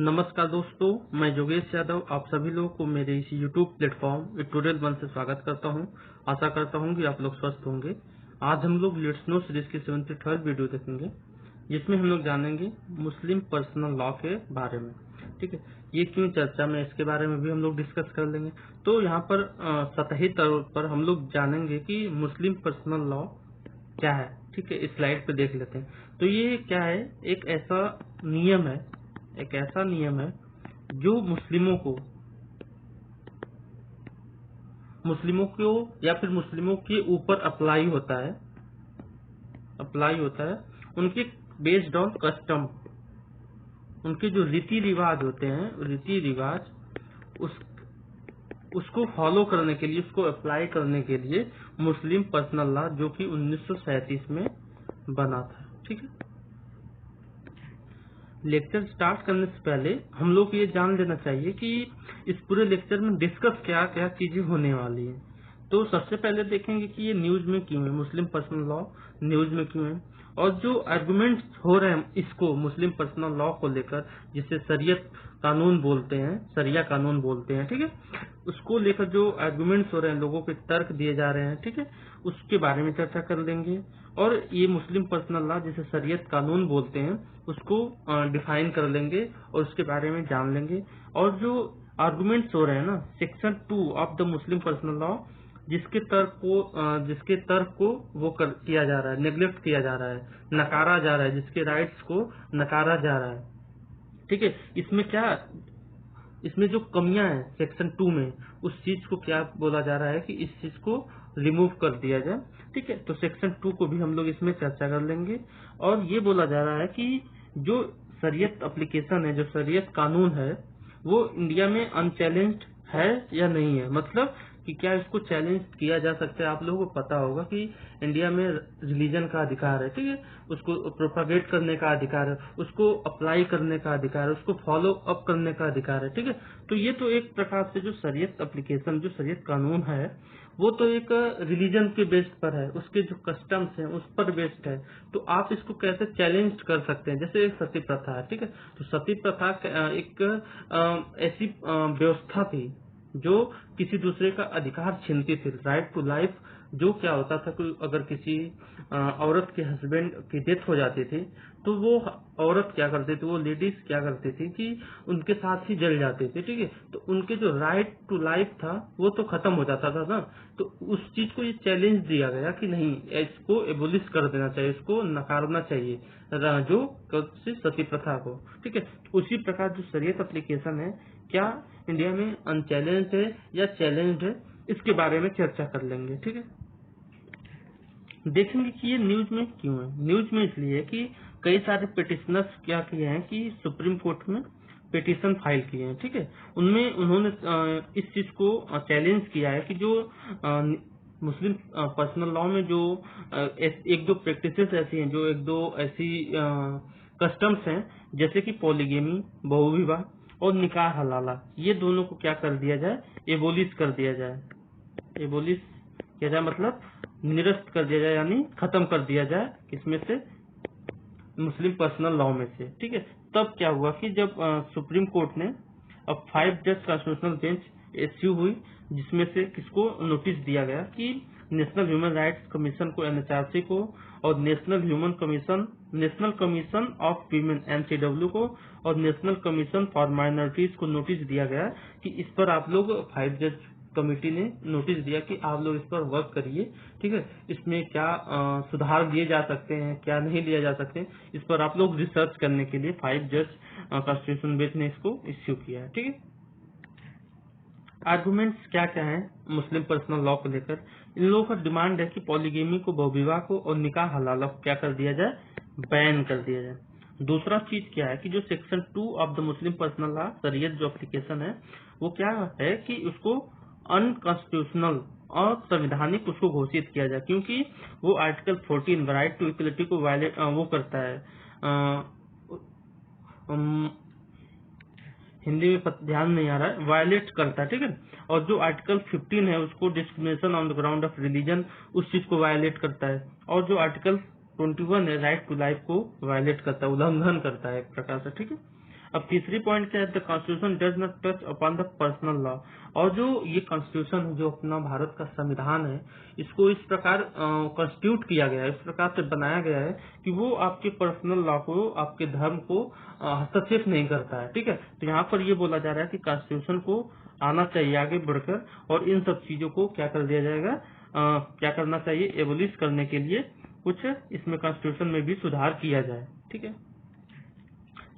नमस्कार दोस्तों, मैं योगेश यादव आप सभी लोगों को मेरे इस YouTube प्लेटफॉर्म ट्यूटोरियल 1 से स्वागत करता हूं। आशा करता हूं कि आप लोग स्वस्थ होंगे। आज हम लोग लेट्स नो सीरीज की 73rd वीडियो देखेंगे, जिसमें हम लोग जानेंगे मुस्लिम पर्सनल लॉ के बारे में। ठीक है, ये क्यों चर्चा में, इसके बारे में भी हम लोग डिस्कस कर लेंगे। तो यहाँ पर सतही तौर पर हम लोग जानेंगे कि मुस्लिम पर्सनल लॉ क्या है। ठीक है, इस स्लाइड पे देख लेते हैं। तो ये क्या है, एक ऐसा नियम है जो मुस्लिमों को या फिर मुस्लिमों के ऊपर अप्लाई होता है उनके बेस्ड ऑन कस्टम। उनके जो रीति रिवाज होते हैं, उसको फॉलो करने के लिए, उसको अप्लाई करने के लिए मुस्लिम पर्सनल लॉ, जो कि 1937 में बना था। ठीक है, लेक्चर स्टार्ट करने से पहले हम लोग ये जान लेना चाहिए कि इस पूरे लेक्चर में डिस्कस क्या क्या चीजें होने वाली है। तो सबसे पहले देखेंगे कि ये न्यूज में क्यों है, मुस्लिम पर्सनल लॉ न्यूज में क्यों है, और जो आर्गुमेंट्स हो रहे हैं इसको मुस्लिम पर्सनल लॉ को लेकर, जिसे शरीयत कानून बोलते हैं, शरिया कानून बोलते हैं। ठीक है, उसको लेकर जो आर्गुमेंट्स हो रहे हैं, लोगों के तर्क दिए जा रहे हैं, ठीक है, उसके बारे में चर्चा कर लेंगे। और ये मुस्लिम पर्सनल लॉ, जिसे शरीयत कानून बोलते हैं, उसको डिफाइन कर लेंगे और उसके बारे में जान लेंगे। और जो आर्गुमेंट्स हो रहे हैं ना, section 2 of the Muslim personal law, जिसके तर्क को वो किया जा रहा है, नेग्लेक्ट किया जा रहा है, नकारा जा रहा है, जिसके राइट्स को नकारा जा रहा है। ठीक है, इसमें जो कमियां हैं सेक्शन 2 में, उस चीज को क्या बोला जा रहा है कि इस चीज को रिमूव कर दिया जाए। ठीक है, तो सेक्शन 2 को भी हम लोग इसमें चर्चा कर लेंगे। और ये बोला जा रहा है कि जो शरीयत एप्लीकेशन है, जो शरीयत कानून है, वो इंडिया में अनचैलेंज्ड है या नहीं है। मतलब कि क्या इसको चैलेंज किया जा सकता है। आप लोगों को पता होगा कि इंडिया में रिलीजन का अधिकार है, ठीक है, उसको प्रोपागेट करने का अधिकार है, उसको अप्लाई करने का अधिकार है, उसको फॉलो अप करने का अधिकार है। ठीक है, तो ये तो एक प्रकार से जो शरीयत एप्लीकेशन, जो शरीयत कानून है, वो तो एक रिलीजन के बेस्ड पर है, उसके जो कस्टम्स हैं उस पर बेस्ड है। तो आप इसको कैसे चैलेंज कर सकते हैं। जैसे एक सती प्रथा है, ठीक है, तो सती प्रथा एक ऐसी व्यवस्था थी जो किसी दूसरे का अधिकार छीनती थी, राइट टू लाइफ। जो क्या होता था कि अगर किसी औरत के हस्बैंड की डेथ हो जाती थी, तो वो औरत क्या करती थी, वो लेडीज क्या करती थी कि उनके साथ ही जल जाती थी। ठीक है, तो उनके जो राइट टू लाइफ था वो तो खत्म हो जाता था ना। तो उस चीज को ये चैलेंज दिया गया कि नहीं, इसको एबोलिश कर देना चाहिए, इसको नकारना चाहिए, जो सती प्रथा को। ठीक है, उसी प्रकार जो शरीयत एप्लीकेशन है, क्या इंडिया में अनचैलेंज है या चैलेंज है, इसके बारे में चर्चा कर लेंगे। ठीक है, देखेंगे कि ये न्यूज में क्यों है। न्यूज में इसलिए है कि कई सारे पिटिशनर्स क्या किए हैं कि सुप्रीम कोर्ट में पिटीशन फाइल किए हैं। ठीक है, उनमें उन्होंने इस चीज को चैलेंज किया है कि जो मुस्लिम पर्सनल लॉ में जो एक दो प्रैक्टिसेस ऐसी हैं, जो एक दो ऐसी कस्टम्स हैं, जैसे कि पॉलीगेमी, बहुविवाह और निकाह हलाला, ये दोनों को क्या कर दिया जाए, एबोलिश कर दिया जाए। एबोलिश किया जाए मतलब निरस्त कर दिया जाए, यानी खत्म कर दिया जाए, किसमें से, मुस्लिम पर्सनल लॉ में से। ठीक है, तब क्या हुआ कि जब सुप्रीम कोर्ट ने अब 5 जज कॉन्स्टिट्यूशनल बेंच इश्यू हुई, जिसमें से किसको नोटिस दिया गया कि नेशनल ह्यूमन राइट्स कमीशन को, एनएचआरसी को, और national commission of women NCW को, और नेशनल कमीशन फॉर माइनॉरिटीज को नोटिस दिया गया कि इस पर आप लोग 5 जज कमेटी ने नोटिस दिया कि आप लोग इस पर वर्क करिए। ठीक है, इसमें क्या सुधार लिए जा सकते हैं, क्या नहीं लिए जा सकते, इस पर आप लोग रिसर्च करने के लिए 5 जज कॉन्स्टिट्यूशन बेंच ने इसको इश्यू किया है। ठीक है, आर्गुमेंट्स क्या क्या हैं मुस्लिम पर्सनल लॉ को लेकर। इन लोगों का डिमांड है कि पॉलीगेमी को, बहुविवाह को और निकाह हलाला को क्या कर दिया जाए, बैन कर दिया जाए। दूसरा चीज क्या है कि जो section 2 of the Muslim personal law, शरीयत जो एप्लीकेशन है, वो क्या है कि उसको अनकॉन्स्टिट्यूशनल और संवैधानिक उसको घोषित किया जाए, क्योंकि वो आर्टिकल 14 राइट टू इक्वलिटी को वायलेट वो करता है, हिंदी में ध्यान नहीं आ रहा है, वायलेट करता है। ठीक है, और जो आर्टिकल 15 है उसको discrimination on the ground of religion, उस चीज को वायलेट करता है। और जो आर्टिकल 21 है राइट टू लाइफ को वायलेट करता है, उल्लंघन करता है एक प्रकार से। ठीक है, अब तीसरी पॉइंट क्या है, the constitution does not touch upon the personal law. और जो ये कॉन्स्टिट्यूशन है, जो अपना भारत का संविधान है, इसको इस प्रकार कॉन्स्टिट्यूट किया गया है, इस प्रकार से बनाया गया है कि वो आपके पर्सनल लॉ को, आपके धर्म को हस्तक्षेप नहीं करता है। ठीक है, तो यहाँ पर ये बोला जा रहा है कि कॉन्स्टिट्यूशन को आना चाहिए आगे बढ़कर, और इन सब चीजों को क्या कर दिया जाएगा, क्या करना चाहिए, एबोलिश करने के लिए कुछ इसमें कॉन्स्टिट्यूशन में भी सुधार किया जाए। ठीक है,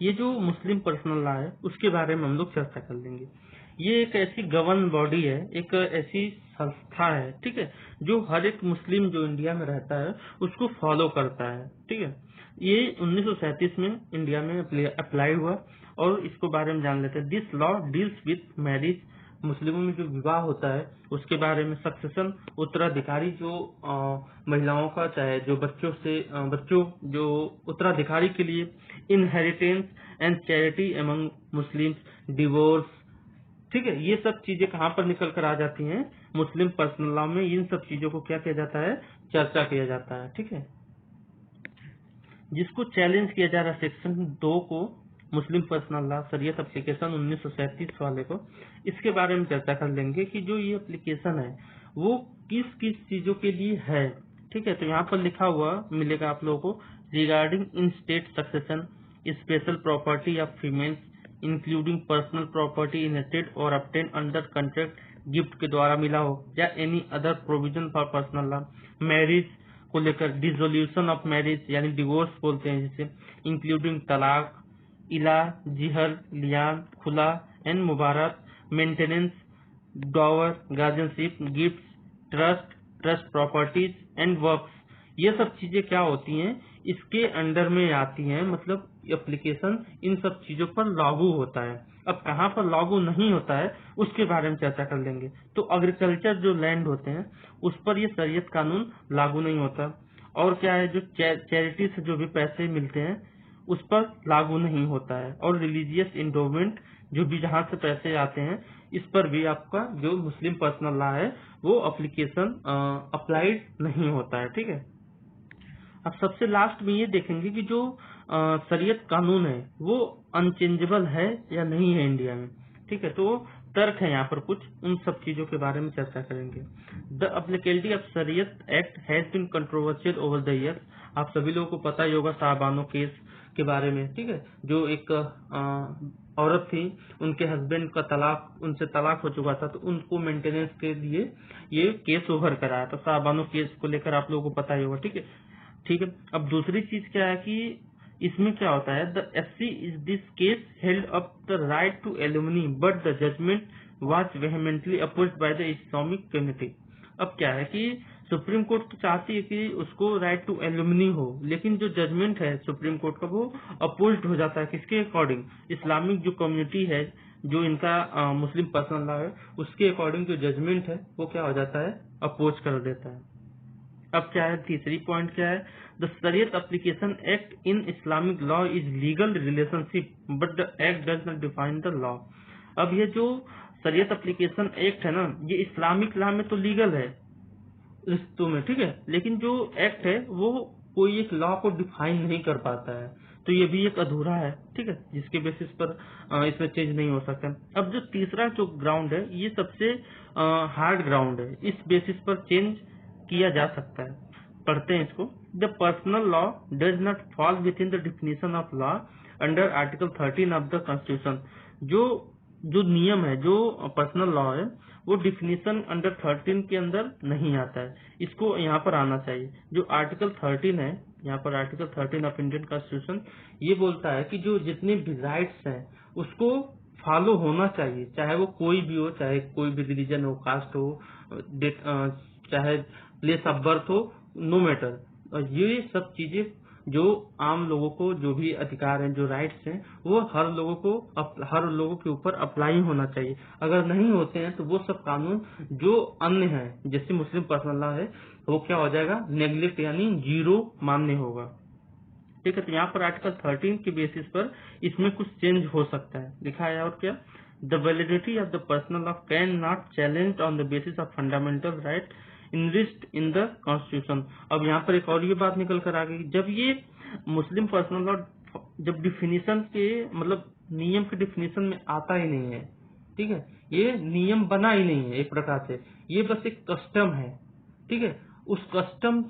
ये जो मुस्लिम पर्सनल लॉ है उसके बारे में हम लोग चर्चा कर लेंगे। ये एक ऐसी गवर्न बॉडी है, एक ऐसी संस्था है, ठीक है, जो हर एक मुस्लिम जो इंडिया में रहता है उसको फॉलो करता है। ठीक है, ये 1937 में इंडिया में अप्लाई हुआ, और इसको बारे में जान लेते हैं। This law deals with marriage, मुस्लिमों में जो विवाह होता है उसके बारे में, सक्सेशन, उत्तराधिकारी जो महिलाओं का, चाहे जो बच्चों जो उत्तराधिकारी के लिए, inheritance and charity among Muslims, divorce. ठीक है, ये सब चीजें कहाँ पर निकल कर आ जाती हैं, मुस्लिम पर्सनल लॉ में। इन सब चीजों को क्या किया जाता है, चर्चा किया जाता है। ठीक है, जिसको चैलेंज किया जा रहा है सेक्शन 2 को, मुस्लिम पर्सनल लॉ शरीयत एप्लीकेशन 1937 वाले को, इसके बारे में चर्चा कर लेंगे कि जो ये एप्लीकेशन है वो किस किस चीजों के लिए है। ठीक है, तो यहाँ पर लिखा हुआ मिलेगा आप लोगों को, regarding in state succession, special property of females, including personal property inherited और ऑब्टेन अंडर कॉन्ट्रैक्ट, गिफ्ट के द्वारा मिला हो, या any other provision for personal law, marriage को लेकर, डिसोल्यूशन ऑफ मैरिज यानी डिवोर्स बोलते हैं जिसे, इंक्लूडिंग तलाक, इला, जिहर, लियान, खुला and Mubarak, maintenance, डॉवर, guardianship, gift, trust properties and works. ये सब चीजें क्या होती हैं, इसके अंडर में आती हैं, मतलब एप्लीकेशन इन सब चीजों पर लागू होता है। अब कहाँ पर लागू नहीं होता है उसके बारे में चर्चा कर लेंगे। तो एग्रीकल्चर जो लैंड होते हैं उस पर ये शरीयत कानून लागू नहीं होता। और क्या है, जो चैरिटी से जो भी पैसे मिलते हैं उस पर लागू नहीं होता है। और रिलीजियस इंडोमेंट जो भी जहाँ से पैसे आते हैं इस पर भी आपका जो मुस्लिम पर्सनल लॉ है वो एप्लीकेशन अप्लाइड नहीं होता है। ठीक है, अब सबसे लास्ट में ये देखेंगे कि जो शरीयत कानून है वो अनचेंजेबल है या नहीं है इंडिया में। ठीक है, तो तर्क है यहाँ पर कुछ, उन सब चीजों के बारे में चर्चा करेंगे। The applicability of Shariat act has been controversial over the year. आप सभी लोगों को पता ही होगा साहबानो केस के बारे में। ठीक है, जो एक औरत थी, उनके हस्बैंड का उनसे तलाक हो चुका था, तो उनको मेंटेनेंस के लिए ये केस उभर कर आया था। साहबानो केस को लेकर आप लोगों को पता ही होगा। ठीक है, अब दूसरी चीज क्या है कि इसमें क्या होता है, the SC is this case held up the right to alimony but the judgment was vehemently opposed by the Islamic community. अब क्या है कि सुप्रीम कोर्ट तो चाहती है कि उसको राइट टू एलुमनी हो, लेकिन जो जजमेंट है सुप्रीम कोर्ट का वो अपोज्ड हो जाता है। किसके अकॉर्डिंग, इस्लामिक जो कम्युनिटी है, जो इनका मुस्लिम पर्सनल लॉ है उसके अकॉर्डिंग जो जजमेंट है वो क्या हो जाता है, अपोज कर देता है। अब क्या है, तीसरी पॉइंट क्या है, द शरीयत application act in Islamic law is legal relationship but the act does not define the law. अब ये जो शरीयत एप्लीकेशन एक्ट है ना, ये इस्लामिक लॉ में तो लीगल है रिश्तों में। ठीक है, लेकिन जो एक्ट है वो कोई एक लॉ को डिफाइन नहीं कर पाता है, तो ये भी एक अधूरा है। ठीक है, जिसके बेसिस पर इसमें चेंज नहीं हो सकता। अब जो तीसरा जो ग्राउंड है ये सबसे हार्ड ग्राउंड है, इस बेसिस पर चेंज किया जा सकता है। पढ़ते हैं इसको। The personal law does not fall with in the definition of law under article 13 of the constitution. जो जो नियम है, जो पर्सनल लॉ है वो डिफिनेशन अंडर 13 के अंदर नहीं आता है, इसको यहाँ पर आना चाहिए। जो आर्टिकल 13 है, यहाँ पर आर्टिकल 13 ऑफ इंडियन कॉन्स्टिट्यूशन ये बोलता है कि जो जितने भी राइट्स हैं उसको फॉलो होना चाहिए, चाहे वो कोई भी हो, चाहे कोई भी रिलीजन हो, कास्ट हो, चाहे प्लेस ऑफ बर्थ हो, नो मैटर। और ये सब चीजें जो आम लोगों को जो भी अधिकार हैं, जो राइट्स हैं, वो हर लोगों के ऊपर अप्लाई होना चाहिए। अगर नहीं होते हैं तो वो सब कानून जो अन्य हैं, जैसे मुस्लिम पर्सनल लॉ है, वो क्या हो जाएगा, नेग्लेक्ट यानी जीरो मान्य होगा। ठीक है, तो यहाँ पर आर्टिकल 13 के बेसिस पर इसमें कुछ चेंज हो सकता है, लिखा है। और क्या, the validity of the personal law can not challenge on the basis of fundamental right enriched in the constitution. अब यहाँ पर एक और ये बात निकल कर आ गई, जब ये मुस्लिम पर्सनल लॉ जब डिफिनीशन के मतलब नियम की डिफिनेशन में आता ही नहीं है। ठीक है, ये नियम बना ही नहीं है एक प्रकार से, ये बस एक कस्टम है। ठीक है, उस कस्टम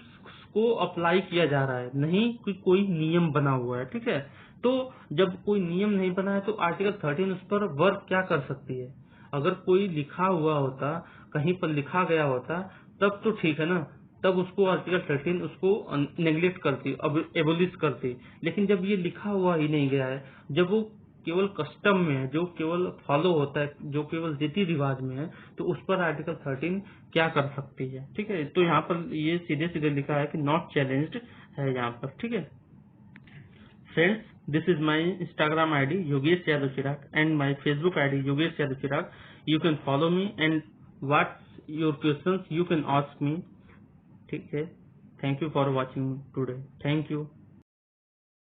को अप्लाई किया जा रहा है, नहीं कि कोई नियम बना हुआ है। ठीक है, तो जब कोई नियम नहीं बना है तो आर्टिकल 13 उस पर वर्क क्या कर सकती है? अगर कोई लिखा हुआ होता, कहीं पर लिखा गया होता, तब तो ठीक है ना, तब उसको आर्टिकल 13 उसको नेग्लेक्ट करती, अब एबोलिश करती। लेकिन जब ये लिखा हुआ ही नहीं गया है, जब वो केवल कस्टम में है, जो केवल फॉलो होता है, जो केवल रीति रिवाज में है, तो उस पर आर्टिकल 13 क्या कर सकती है? ठीक है, तो यहाँ पर ये सीधे सीधे लिखा है कि नॉट चैलेंज्ड है यहाँ पर। ठीक है friends, this is my Instagram ID Yogesh Yadav Chirag and my Facebook ID Yogesh Yadav Chirag. You can follow me and what's your questions you can ask me. ठीक है, thank you for watching today. Thank you.